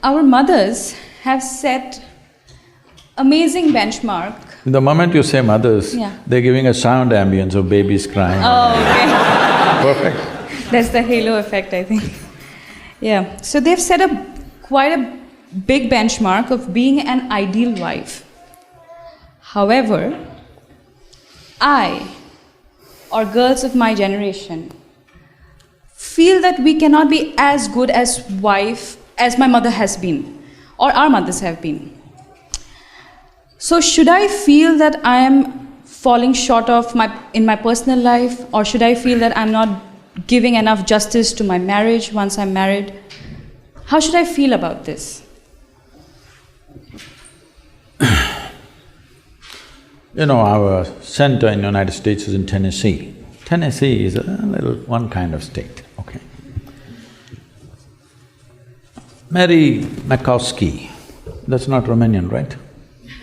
our mothers have set amazing benchmark. The moment you say mothers, Yeah. they're giving a sound ambience of babies crying. Oh, okay. Perfect. That's the halo effect, I think. Yeah. So they've set quite a big benchmark of being an ideal wife. However, I, or girls of my generation, feel that we cannot be as good as wife as my mother has been, or our mothers have been. So should I feel that I am falling short of in my personal life, or should I feel that I'm not giving enough justice to my marriage once I'm married? How should I feel about this? You know, our center in the United States is in Tennessee. Tennessee is a little one kind of state, okay. Mary Makowski, that's not Romanian, right?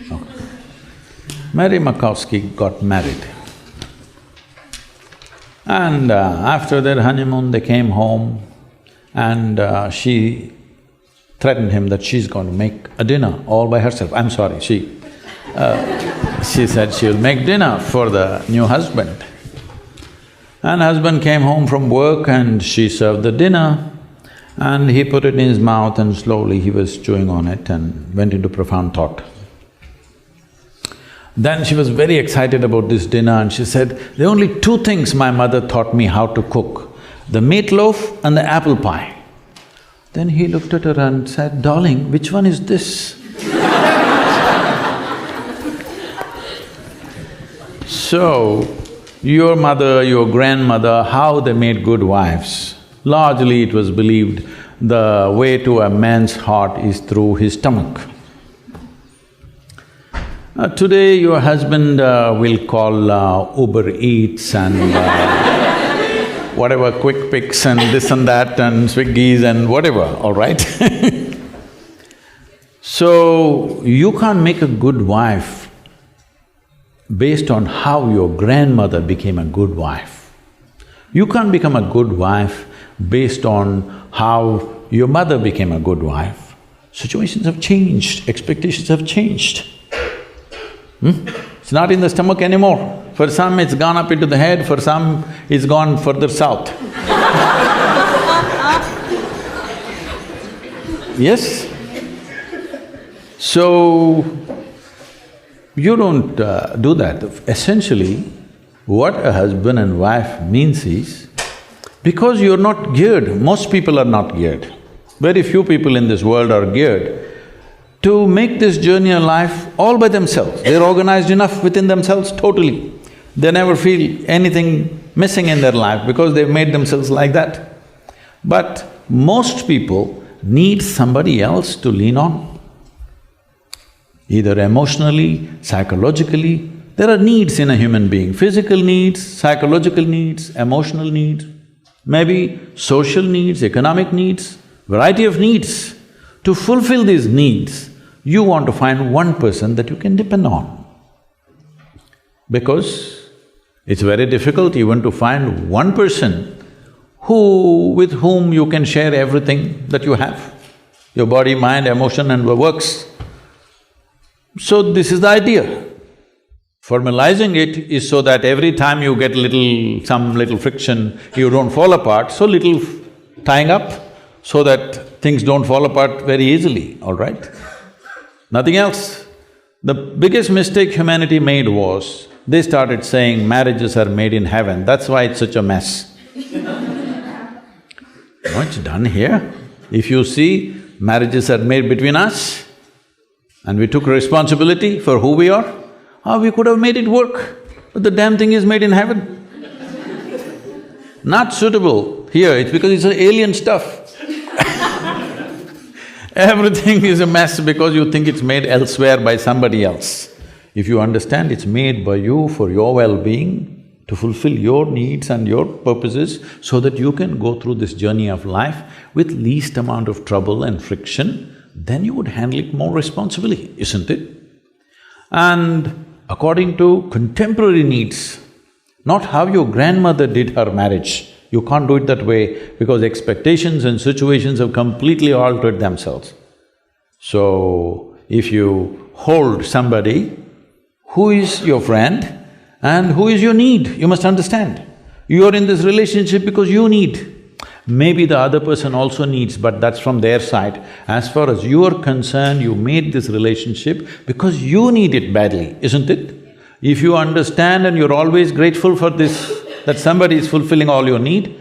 No. Mary Makowski got married. And after their honeymoon, they came home and she threatened him that she's going to make a dinner all by herself. I'm sorry, she said she'll make dinner for the new husband. And husband came home from work and she served the dinner and he put it in his mouth and slowly he was chewing on it and went into profound thought. Then she was very excited about this dinner and she said, there are only two things my mother taught me how to cook, the meatloaf and the apple pie. Then he looked at her and said, darling, which one is this? So, your mother, your grandmother, how they made good wives? Largely it was believed the way to a man's heart is through his stomach. Today your husband will call Uber Eats and whatever, Quick Picks and this and that and Swiggies and whatever, all right? So, you can't make a good wife based on how your grandmother became a good wife. You can't become a good wife based on how your mother became a good wife. Situations have changed, expectations have changed. It's not in the stomach anymore. For some it's gone up into the head, for some it's gone further south. Yes? So, you don't do that. Essentially, what a husband and wife means is, because you're not geared, most people are not geared, very few people in this world are geared to make this journey of life all by themselves. They're organized enough within themselves totally. They never feel anything missing in their life because they've made themselves like that. But most people need somebody else to lean on. Either emotionally, psychologically, there are needs in a human being, physical needs, psychological needs, emotional needs, maybe social needs, economic needs, variety of needs. To fulfill these needs, you want to find one person that you can depend on. Because it's very difficult even to find one person with whom you can share everything that you have, your body, mind, emotion and works. So this is the idea. Formalizing it is so that every time you get some little friction, you don't fall apart, so little tying up so that things don't fall apart very easily, all right? Nothing else. The biggest mistake humanity made was, they started saying marriages are made in heaven, that's why it's such a mess. No, it's done here. If you see, marriages are made between us, and we took responsibility for who we are, we could have made it work, but the damn thing is made in heaven. Not suitable here, it's because it's alien stuff. Everything is a mess because you think it's made elsewhere by somebody else. If you understand it's made by you for your well-being, to fulfill your needs and your purposes so that you can go through this journey of life with least amount of trouble and friction, then you would handle it more responsibly, isn't it? And according to contemporary needs, not how your grandmother did her marriage. You can't do it that way because expectations and situations have completely altered themselves. So, if you hold somebody who is your friend and who is your need, you must understand. You are in this relationship because you need. Maybe the other person also needs, but that's from their side. As far as you are concerned, you made this relationship because you need it badly, isn't it? If you understand and you're always grateful for this, that somebody is fulfilling all your need,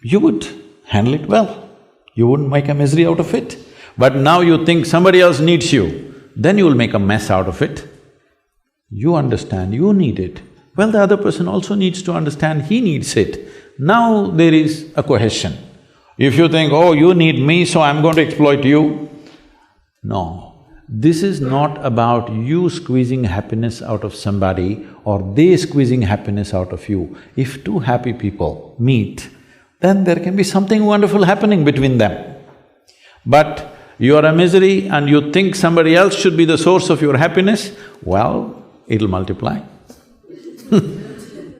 you would handle it well. You wouldn't make a misery out of it. But now you think somebody else needs you, then you will make a mess out of it. You understand, you need it. Well, the other person also needs to understand he needs it. Now there is a cohesion. If you think, oh, you need me, so I'm going to exploit you. No, this is not about you squeezing happiness out of somebody or they squeezing happiness out of you. If two happy people meet, then there can be something wonderful happening between them. But you are a misery and you think somebody else should be the source of your happiness, well, it'll multiply.